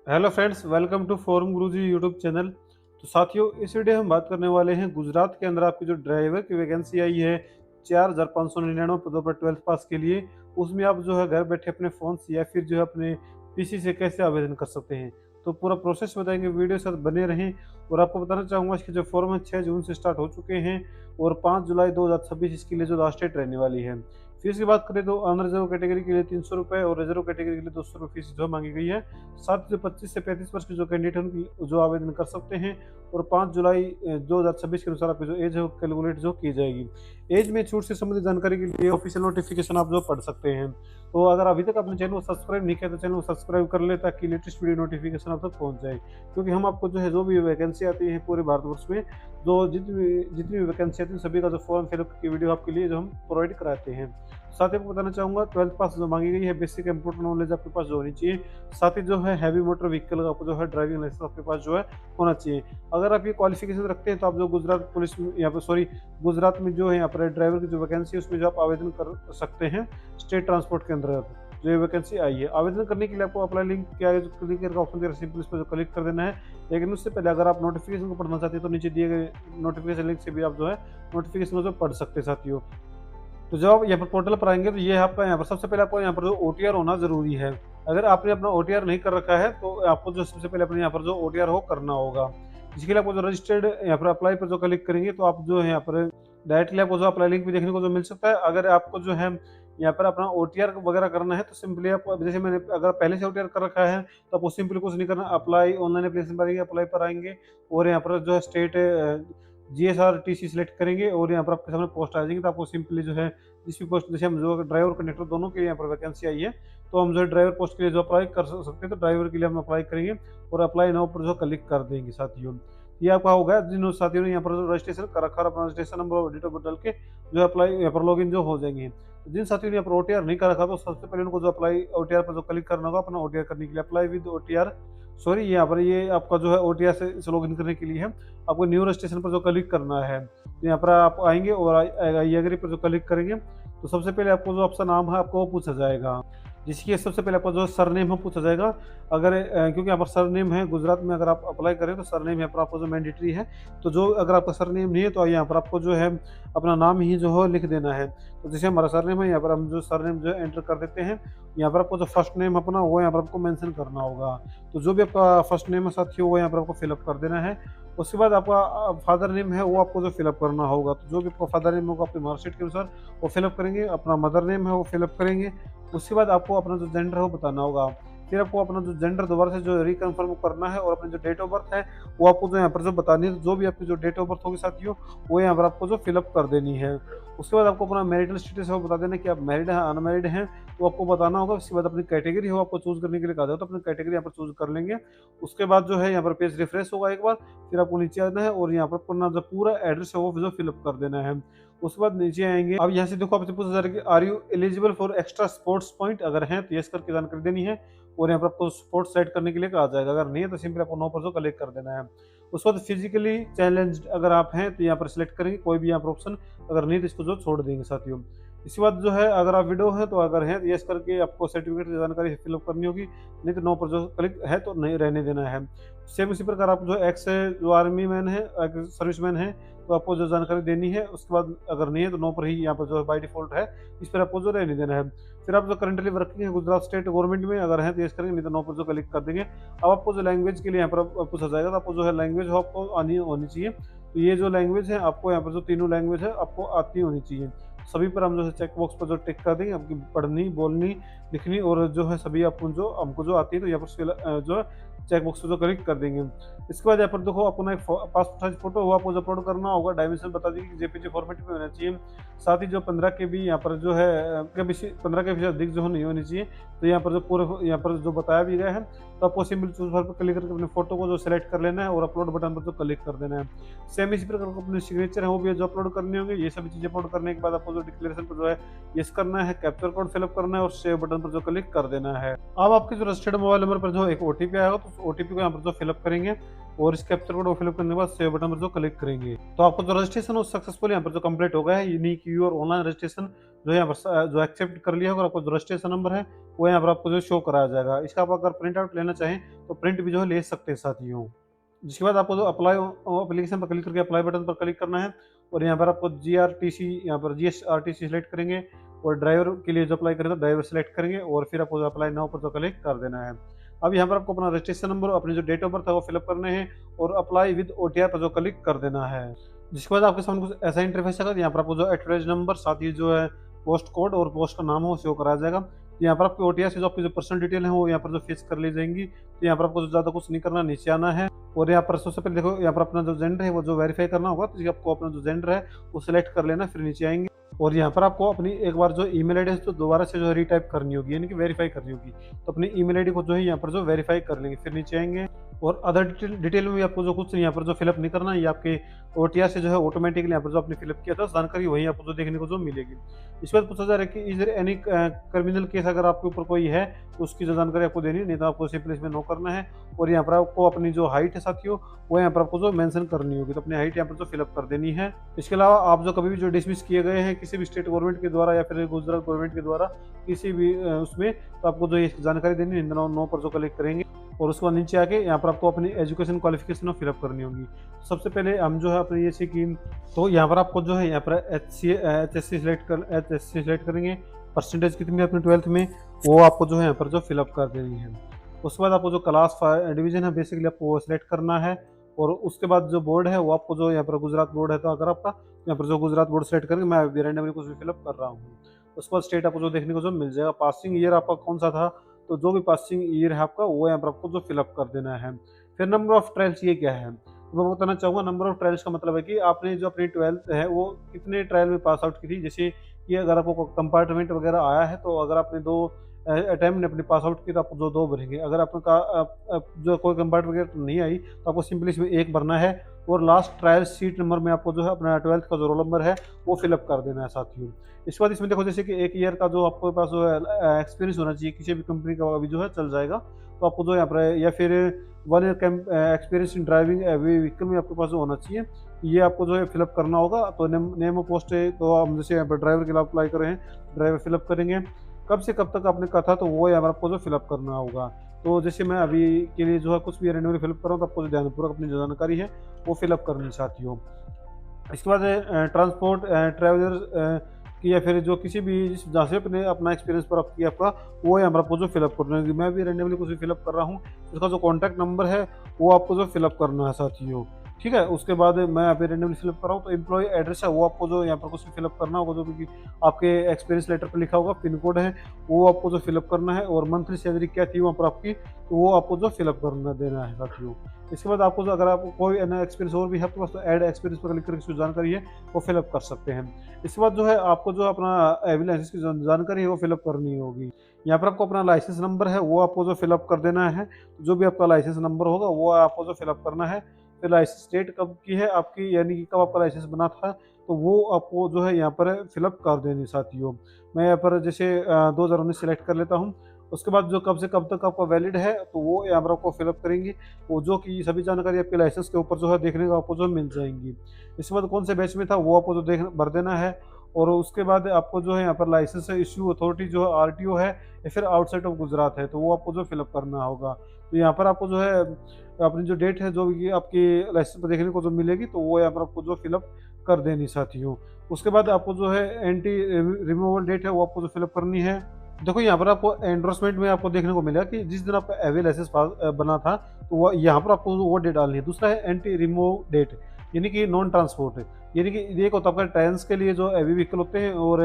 Hello friends, welcome to form Guruji YouTube channel. तो साथियों, इस वीडियो में हम बात करने वाले हैं गुजरात के अंदर आपकी जो ड्राइवर की वैकेंसी आई है 4,599 पदों पर 12th पास के लिए। उसमें आप जो है घर बैठे अपने फ़ोन से या फिर जो है अपने पीसी से कैसे आवेदन कर सकते हैं। तो पूरा प्रोसेस बताएंगे, वीडियो के साथ बने रहें। और आपको बताना चाहूँगा, इसके जो फॉर्म है 6 जून से स्टार्ट हो चुके हैं और 5 जुलाई 2026 इसके लिए जो लास्ट डेट रहने वाली है। फीस की बात करें तो अनरिजर्व कैटेगरी के लिए 300 रुपये और रिजर्व कैटेगरी के लिए 200 रुपये फीस जो मांगी गई है। साथ ही जो 25 से 35 वर्ष के जो कैंडिडेट हैं उनकी जो आवेदन कर सकते हैं। और 5 जुलाई 2026 के अनुसार आपकी जो एज है वो कैलकुलेट जो की जाएगी। एज में छूट से संबंधित जानकारी के लिए ऑफिशियल नोटिफिकेशन आप जो पढ़ सकते हैं। तो अगर अभी तक अपने चैनल को सब्सक्राइब नहीं किया तो चैनल को सब्सक्राइब कर ले, ताकि लेटेस्ट वीडियो नोटिफिकेशन आप तक पहुंच जाए। क्योंकि हम आपको जो भी वैकेंसी आती है पूरे भारतवर्ष में, जो जितनी भी वैकेंसी आती है सभी का जो फॉर्म फिलअप की वीडियो आपके लिए जो हम प्रोवाइड कराते हैं। साथ ही आपको बताना चाहूँगा, 12th पास जो मांगी गई है, बेसिक कंप्यूटर नॉलेज आपके पास जो होनी चाहिए। साथ ही जो है हैवी मोटर व्हीकल का आपको जो है ड्राइविंग लाइसेंस आपके पास जो है होना चाहिए। अगर आप ये क्वालिफिकेशन रखते हैं तो आप जो गुजरात पुलिस में यहाँ पर गुजरात में जो है यहाँ पर ड्राइवर की जो वैकेंसी है उसमें जो आप आवेदन कर सकते हैं स्टेट ट्रांसपोर्ट के अंतर्गत जो ये वैकेंसी आई है। आवेदन करने के लिए आपको अप्लाई लिंक क्या है, जो क्लिक करके ऑप्शन दिया सिंपल इस पर जो क्लिक कर देना है। लेकिन उससे पहले अगर आप नोटिफिकेशन को पढ़ना चाहते हैं तो नीचे दिए गए नोटिफिकेशन लिंक से भी आप जो है नोटिफिकेशन को जो पढ़ सकते हैं साथियों। तो जब आप यहाँ पर पोर्टल पर आएंगे तो ये आपका यहाँ पर सबसे पहले आपको यहाँ पर जो ओटीआर होना जरूरी है। अगर आपने अपना ओटीआर नहीं कर रखा है तो आपको जो सबसे पहले अपने यहाँ पर जो ओटीआर हो करना होगा। इसके लिए आपको जो रजिस्टर्ड यहाँ पर अप्लाई पर जो क्लिक करेंगे तो आप जो है यहाँ पर डायरेक्टली आपको जो अप्लाई लिंक भी देखने को जो मिल सकता है। अगर आपको जो है यहाँ पर अपना ओटीआर वगैरह करना है तो सिंपली आप, जैसे मैंने अगर पहले से ओटीआर कर रखा है तो आपको सिंपली कुछ नहीं करना, अप्लाई ऑनलाइन एप्लीकेशन पर आएंगे, अप्लाई पर आएंगे और यहाँ पर जो है स्टेट जीएसआरटीसी सेलेक्ट करेंगे और यहाँ पर आपके सामने पोस्ट आ जाएंगे। तो आपको सिंपली जो है जिस भी पोस्ट, जैसे हम जो ड्राइवर कंडक्टर दोनों के लिए यहाँ पर वैकेंसी आई है तो हम जो है ड्राइवर पोस्ट के लिए जो अप्लाई कर सकते हैं तो ड्राइवर के लिए हम अप्लाई करेंगे और अप्लाई नाउ पर जो क्लिक कर देंगे साथियों। ये आपका हो गया। जिन साथियों ने यहाँ पर जो रजिस्ट्रेशन कर रखा है अपना रजिस्ट्रेशन नंबर और डेट ऑफ बर्थ डाल के जो अप्लाई यहाँ पर लॉगिन जो हो जाएंगे। तो जिन साथियों ने यहाँ पर ओटीआर नहीं कर रखा तो सबसे पहले उनको जो अप्लाई ओटीआर पर जो क्लिक करना होगा अपना ओटीआर करने के लिए, अप्लाई विद ओटीआर, सॉरी यहाँ पर ये आपका जो है ओटीआर से लॉगिन करने के लिए है। आपको न्यू रजिस्ट्रेशन पर जो क्लिक करना है तो यहाँ पर आप आएंगे और आई एग्री पर जो क्लिक करेंगे तो सबसे पहले आपको जो आपका नाम है आपको वो पूछा जाएगा, जिसकी सबसे पहले आपका जो सरनेम है पूछा जाएगा। अगर क्योंकि यहाँ पर सरनेम है गुजरात में, अगर आप अप्लाई करें तो सरनेम यहाँ पर आपको जो मैंडेटरी है। तो जो अगर आपका सरनेम नहीं है तो यहाँ पर आपको जो है अपना नाम ही जो है लिख देना है। तो जैसे हमारा सरनेम है यहाँ पर हम जो सरनेम जो है एंटर कर देते हैं। यहाँ पर आपको जो फर्स्ट नेम अपना वो यहाँ पर आपको मेंशन करना होगा। तो जो भी आपका फर्स्ट नेम है साथियों वो यहाँ पर आपको फिलअप कर देना है। उसके बाद आपका फादर नेम है वो आपको जो फिलअप करना होगा। तो जो भी आपका फादर नेम होगा अपनी मार्कशीट के अनुसार वो फिलअप करेंगे। अपना मदर नेम है वो फिलअप करेंगे। उसके बाद आपको अपना जो जेंडर है वो बताना होगा। फिर आपको अपना जो जेंडर दोबारा से जो रिकन्फर्म करना है और अपनी जो डेट ऑफ बर्थ है वो आपको जो यहाँ पर जो बतानी है। तो जो भी आपकी जो डेट ऑफ बर्थ होगी साथियों वो यहाँ पर आपको जो फिलअप कर देनी है। उसके बाद आपको अपना मैरिटल स्टेटस है वो बता देना कि आप मैरिड हैं अनमैरिड हैं, तो आपको बताना होगा। उसके बाद अपनी कैटेगरी हो आपको चूज करने के लिए कहा जाएगा, तो अपनी कैटेगरी यहाँ पर चूज कर लेंगे। उसके बाद जो है यहाँ पर पेज रिफ्रेश होगा एक बार, फिर आपको नीचे आना है और यहाँ पर अपना जो पूरा एड्रेस है वो जो फिलअप कर देना है। उसके बाद नीचे आएंगे, अब यहाँ से देखो आपसे पूछा जा रहा है कि are you eligible for extra sports point, अगर हैं तो यस करके जानकारी देनी है और यहाँ पर आपको स्पोर्ट्स सेट करने के लिए कहा जाएगा। अगर नहीं है तो सिंपली आपको नो पर जो क्लिक कर देना है। उसके बाद फिजिकली चैलेंज्ड अगर आप हैं तो यहाँ पर सिलेक्ट करेंगे कोई भी यहाँ पर ऑप्शन, अगर नहीं तो इसको जो छोड़ देंगे साथियों। इसके बाद जो है अगर आप विडो है तो अगर है तो यस करके आपको सर्टिफिकेट की जानकारी फिलअप करनी होगी, नहीं तो नो पर जो क्लिक है तो नहीं रहने देना है। सेम इसी प्रकार आप जो एक्स जो आर्मी मैन है सर्विस मैन है तो आपको जो जानकारी देनी है। उसके बाद अगर नहीं है तो नो पर ही यहाँ पर जो बाई डिफॉल्ट है इस पर आपको जो रहने देना है। फिर आप जो करंटली वर्किंग है गुजरात स्टेट गवर्नमेंट में, अगर है तो यस करेंगे, नहीं तो नो पर जो क्लिक कर देंगे। अब आपको जो लैंग्वेज के लिए यहाँ पर पूछा जाएगा तो आपको जो है लैंग्वेज हो आपको आनी होनी चाहिए। तो ये जो लैंग्वेज है आपको यहाँ पर जो तीनों लैंग्वेज है आपको आती होनी चाहिए। सभी पर हम जो है चेक बॉक्स पर जो टिक कर देंगे, आपकी पढ़नी बोलनी लिखनी और जो है सभी आपको जो हमको जो आती है तो यहाँ पर जो है चेक बॉक्स पर जो क्लिक कर देंगे। इसके बाद यहाँ पर देखो आपको ना एक पासपोर्ट साइज फोटो वो आपको अपलोड करना होगा। डायमेंशन बता दीजिए कि जेपीजी फॉर्मेट में होना चाहिए। साथ ही जो 15 के बी यहाँ पर जो है 15 के भी अधिक जो नहीं होनी चाहिए। तो यहाँ पर जो पूरे यहाँ पर जो बताया भी गया है तो आपको सिंपल चूज पर क्लिक करके अपने फोटो को जो सिलेक्ट कर लेना है और अपलोड बटन पर जो क्लिक कर देना है। सेम इसी प्रकार अपने सिग्नेचर है वो भी जो अपलोड करनी होगी। ये सभी चीजें अपलोड करने के बाद आपको जो डिक्लेरेशन पर जो है यस करना है, कैप्चर कोड फिलअप करना है और सेव बटन पर जो क्लिक कर देना है। अब आपके जो रजिस्टर्ड मोबाइल नंबर पर जो एक ओटीपी आएगा तो ओटीपी को यहाँ पर जो फिलअप करेंगे और इस कैप्चर कोड को फिलअप करने के बाद सेव बटन पर जो क्लिक करेंगे तो आपको जो रजिस्ट्रेशन वो सक्सेसफुल यहाँ पर जो कंप्लीट हो गया है। यूनिक यूर ऑनलाइन रजिस्ट्रेशन जो यहाँ पर जो एक्सेप्ट कर लिया होगा, आपको जो रजिस्ट्रेशन नंबर है वो यहाँ पर आपको जो शो कराया जाएगा। इसका आप अगर प्रिंट आउट लेना चाहें तो प्रिंट भी जो है ले सकते हैं साथियों। जिसके बाद आपको जो अप्लाई एप्लीकेशन पर क्लिक करके अप्लाई बटन पर क्लिक करना है और यहाँ पर आपको जीआरटीसी, यहाँ पर जीएसआरटीसी सिलेक्ट करेंगे और ड्राइवर के लिए जो अप्लाई करें तो ड्राइवर सेलेक्ट करेंगे और फिर आपको अप्लाई नाउ पर तो क्लिक कर देना है। अब यहाँ पर आपको अपना रजिस्ट्रेशन नंबर, अपनी जो डेट ऑफ बर्थ है वो फिलअप करने हैं और अप्लाई विद ओटीआर पर जो क्लिक कर देना है। जिसके बाद आपके सामने कुछ ऐसा इंटरफेस आएगा, यहाँ पर आपको जो एड्रेस नंबर, साथ ही जो है पोस्ट कोड और पोस्ट का नाम हो शो कराया जाएगा। यहाँ पर आपके ओटीआर से जो आपकी जो पर्सनल डिटेल है वो यहाँ पर जो फिक्स कर ली जाएंगी। तो यहाँ पर आपको ज़्यादा कुछ नहीं करना, नीचे आना है और यहाँ पर सबसे पहले देखो, यहाँ पर अपना जो जेंडर है वो जो वेरीफाई करना होगा। तो आपको अपना जो जेंडर है वो सिलेक्ट कर लेना, फिर नीचे आएंगे और यहाँ पर आपको अपनी एक बार जो ईमेल आईडी है तो दोबारा से जो है रीटाइप करनी होगी, यानी कि वेरीफाई करनी होगी। तो अपनी ईमेल आईडी को जो है यहाँ पर जो वेरीफाई कर लेंगे, फिर नीचे आएंगे और अदर डिटेल में भी आपको जो कुछ यहाँ पर जो फिलअप नहीं करना है, ये आपके ओटीआर से जो है ऑटोमेटिकली यहाँ पर जो आपने फिलअप किया था जानकारी वही आपको जो देखने को जो मिलेगी। इसके बाद पूछा जा रहा है कि इधर एनी क्रिमिनल केस अगर आपके ऊपर कोई है तो उसकी जो जानकारी आपको देनी है, नहीं तो आपको सिंपली इसमें नो करना है। और यहाँ पर आपको अपनी जो हाइट है साथियों वो यहाँ पर आपको जो मेंशन करनी होगी, तो अपनी हाइट यहाँ पर जो फिलअप कर देनी है। इसके अलावा आप जो कभी भी जो डिसमिस किए गए हैं किसी भी स्टेट गवर्नमेंट के द्वारा या फिर गुजरात गवर्नमेंट के द्वारा किसी भी उसमें, तो आपको जो ये जानकारी देनी है, नो पर जो क्लिक करेंगे और उसके बाद नीचे आके यहाँ पर आपको अपनी एजुकेशन क्वालिफिकेशन फिलअप करनी होगी। सबसे पहले हम जो है अपनी ये स्कीम, तो यहाँ पर आपको जो है यहाँ पर एचएससी सिलेक्ट करेंगे। परसेंटेज कितनी है अपनी 12th में वो आपको जो है यहाँ पर जो फिलअप कर देनी है। उसके बाद आपको जो क्लास डिवीजन है बेसिकली आपको वो सिलेक्ट करना है और उसके बाद जो बोर्ड है वो आपको जो यहाँ पर गुजरात बोर्ड है, तो अगर आपका यहाँ पर जो गुजरात बोर्ड सेलेक्ट करेंगे, मैं अभी रैंडमली कुछ भी फिलअप कर रहा हूँ। उसके बाद स्टेट आपको जो देखने को जो मिल जाएगा, पासिंग ईयर आपका कौन सा था, तो जो भी पासिंग ईयर है आपका वो यहाँ पर आपको जो फिलअप कर देना है। फिर नंबर ऑफ ट्रायल्स ये क्या है, तो मैं बताना चाहूँगा नंबर ऑफ ट्रायल्स का मतलब है कि आपने जो अपनी 12th है वो कितने ट्रायल में पास आउट की थी। जैसे कि अगर आपको कंपार्टमेंट वगैरह आया है तो अगर आपने 2 अटेम्प्ट में अपनी पास आउट की तो आपको जो 2 भरेंगे। अगर आपका जो कोई कंपार्टमेंट नहीं आई तो आपको सिंपली इसमें 1 भरना है और लास्ट ट्रायल सीट नंबर में आपको जो है अपना 12th का जो रोल नंबर है वो फिलअप कर देना है साथियों। इसके बाद इसमें देखो जैसे कि 1 ईयर का जो आपके पास जो है एक्सपीरियंस होना चाहिए, किसी भी कंपनी का अभी जो है चल जाएगा। तो आपको जो यहाँ पर या फिर 1 year experience in driving vehicle में आपके पास जो होना चाहिए, ये आपको जो है फिलअप करना होगा। तो नेम ऑफ पोस्ट है तो हम जैसे यहाँ पर ड्राइवर के लिए अप्लाई कर रहे हैं, ड्राइवर फिलअप करेंगे। कब से कब तक आपने कहा था तो वो यहाँ पर आपको जो फिलअप करना होगा। तो जैसे मैं अभी के लिए जो है कुछ भी रैंडमली फिलअप कर रहा हूँ, तो आपको जो ध्यानपूर्वक अपनी जो जानकारी है वो फिलअप करनी साथियों। इसके बाद ट्रांसपोर्ट ट्रैवलर की या फिर जो किसी भी जहाँ से अपने अपना एक्सपीरियंस प्राप्त किया आपका, वो यहाँ पर आपको जो फिलअप करना है। मैं भी रैंडमली कुछ भी फिलअप कर रहा हूँ, उसका जो कॉन्टैक्ट नंबर है वो आपको जो फिलअप करना है साथियों, ठीक है। उसके बाद मैं अभी रैंडमली फिलअप कर रहा हूँ, तो एम्प्लॉय एड्रेस है वो आपको जो यहाँ पर कुछ भी फिलअप करना होगा, जो कि आपके एक्सपीरियंस लेटर पर लिखा होगा। पिन कोड है वो आपको जो फिलअप करना है और मंथली सैलरी क्या थी वहाँ पर आपकी, तो वो आपको जो फिलअप करना देना है साथियों। इसके बाद आपको जो अगर आपको कोई एक्सपीरियंस और भी है आपके पास, तो ऐड एक्सपीरियंस पर क्लिक करके जो जानकारी है वो फिलअप कर सकते हैं। इसके बाद जो है आपको जो अपना एवी लाइसेंस की जानकारी है वो फिलअप करनी होगी। यहाँ पर आपको अपना लाइसेंस नंबर है वो आपको जो फिलअप कर देना है। जो भी आपका लाइसेंस नंबर होगा वो आपको जो फिलअप करना है। फिर लाइसेंस डेट कब की है आपकी, यानी कि कब आपका लाइसेंस बना था, तो वो आपको जो है यहाँ पर फिलअप कर देनी साथियों। मैं यहाँ पर जैसे 2019 सेलेक्ट कर लेता हूँ। उसके बाद जो कब से कब तक आपका वैलिड है तो वो यहाँ पर आपको फिलअप करेंगे, वो जो कि सभी जानकारी आपके लाइसेंस के ऊपर जो है देखने को आपको जो मिल जाएंगी। इसके बाद कौन से बैच में था वो आपको जो भर देना है। और उसके बाद आपको जो है यहाँ पर लाइसेंस इश्यू अथॉरिटी जो है आरटीओ है या फिर आउटसाइड ऑफ गुजरात है, तो वो आपको जो फिलअप करना होगा। तो यहाँ पर आपको जो है अपनी जो डेट है जो भी आपकी लाइसेंस पर देखने को जो मिलेगी, तो वो यहाँ पर आपको जो फिलअप कर देनी साथियों। उसके बाद आपको जो है एंटी रिमूवल डेट है वो आपको जो फिलअप करनी है। देखो यहाँ पर आपको एंडोर्समेंट में आपको देखने को मिलेगा कि जिस दिन आपका एवी लाइसेंस बना था, तो वो यहाँ पर आपको वो डेट डालनी है। दूसरा है एंटी रिमूव डेट, यानी कि नॉन ट्रांसपोर्ट, यानी कि ये होता है आपका ट्रांस के लिए जो एवी व्हीकल होते हैं और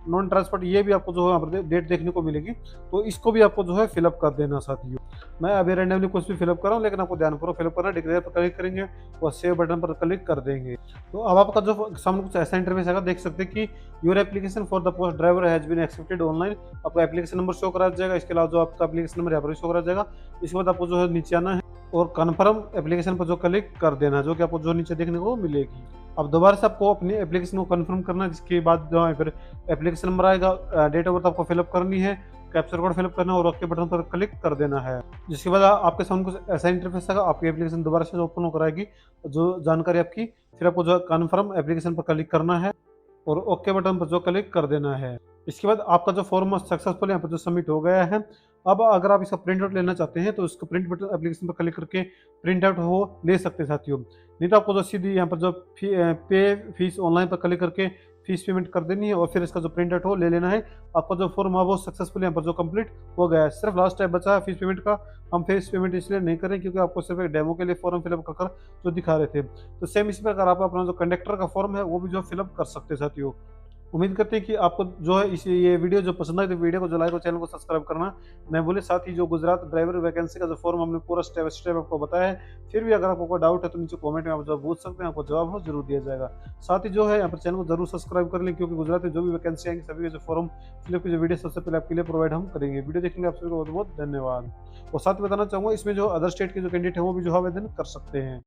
नॉन ट्रांसपोर्ट, ये भी आपको जो है डेट देखने को मिलेगी। तो इसको भी आपको जो है फिलअप कर देना साथियों। मैं अभी रैंडमली कुछ भी फिलअप कर रहा हूँ, लेकिन आपको ध्यानपूर्वक फिलअप करना है। डिक्लेयर पर क्लिक करेंगे और सेव बटन पर क्लिक कर देंगे। तो अब आपका जो सामने कुछ ऐसा इंटरफेस आएगा, देख सकते हैं कि your application for the post driver has been accepted online. आपका एप्लीकेशन नंबर शो करा जाएगा। इसके अलावा जो आपका एप्लीकेशन नंबर यहाँ पर शो करा जाएगा। इसके बाद आपको जो है नीचे आना है और कन्फर्म एप्लीकेशन पर जो क्लिक कर देना है, जो कि आपको जो नीचे देखने को मिलेगी। अब दोबारा से आपको अपनी एप्लीकेशन को कंफर्म करना है, जिसके बाद जो है फिर एप्लीकेशन नंबर आएगा, डेट ऑफ बर्थ आपको फिलअप करनी है, कैप्चर कोड फिलअप करना है और ओके बटन पर क्लिक कर देना है। जिसके बाद आपके सामने कुछ ऐसा इंटरफेस आएगा, आपकी एप्लीकेशन दोबारा से ओपन हो कराएगी जो जानकारी आपकी, फिर आपको जो कन्फर्म एप्लीकेशन पर क्लिक करना है। और ओके बटन पर जो क्लिक कर देना है। इसके बाद आपका जो फॉर्म सक्सेसफुल यहाँ पर जो सबमिट हो गया है। अब अगर आप इसका प्रिंट आउट लेना चाहते हैं तो इसको प्रिंट बटन एप्लीकेशन पर क्लिक करके प्रिंट आउट हो ले सकते हैं साथियों। नहीं तो आपको जो सीधी यहाँ पर जो पे फीस ऑनलाइन पर क्लिक करके फीस पेमेंट कर देनी है और फिर इसका जो प्रिंट आउट हो ले लेना है। आपका जो फॉर्म है वो सक्सेसफुल यहाँ पर जो कंप्लीट हो गया है। सिर्फ लास्ट टाइम बचा है फीस पेमेंट का। हम फीस पेमेंट इसलिए नहीं करें क्योंकि आपको सिर्फ एक डेमो के लिए फॉर्म फिलअप कर जो दिखा रहे थे। तो सेम इसी प्रकार आप अपना जो कंडक्टर का फॉर्म है वो भी जो फिलअप कर सकते हैं साथियों। उम्मीद करते हैं कि आपको जो है इस ये वीडियो जो पसंद आई तो वीडियो को जो लाइक और चैनल को सब्सक्राइब करना मैं बोले। साथ ही जो गुजरात ड्राइवर वैकेंसी का जो फॉर्म हमने पूरा स्टेप स्टेप आपको बताया है। फिर भी अगर आपको कोई डाउट है तो नीचे कमेंट में आप जो पूछ सकते हैं, आपको जवाब हो जरूर दिया जाएगा। साथ ही जो है यहाँ पर चैनल को जरूर सब्सक्राइब कर लें क्योंकि गुजरात में जो भी वैकेंसी आएंगी सभी के जो फॉर्म फिलअप की जो वीडियो सबसे पहले आपके लिए प्रोवाइड हम करेंगे। वीडियो देखने के लिए आप सभी को बहुत बहुत धन्यवाद। और साथ ही बताना चाहूँगा इसमें जो अदर स्टेट के जो कैंडिडेट हैं वो भी जो आवेदन कर सकते हैं।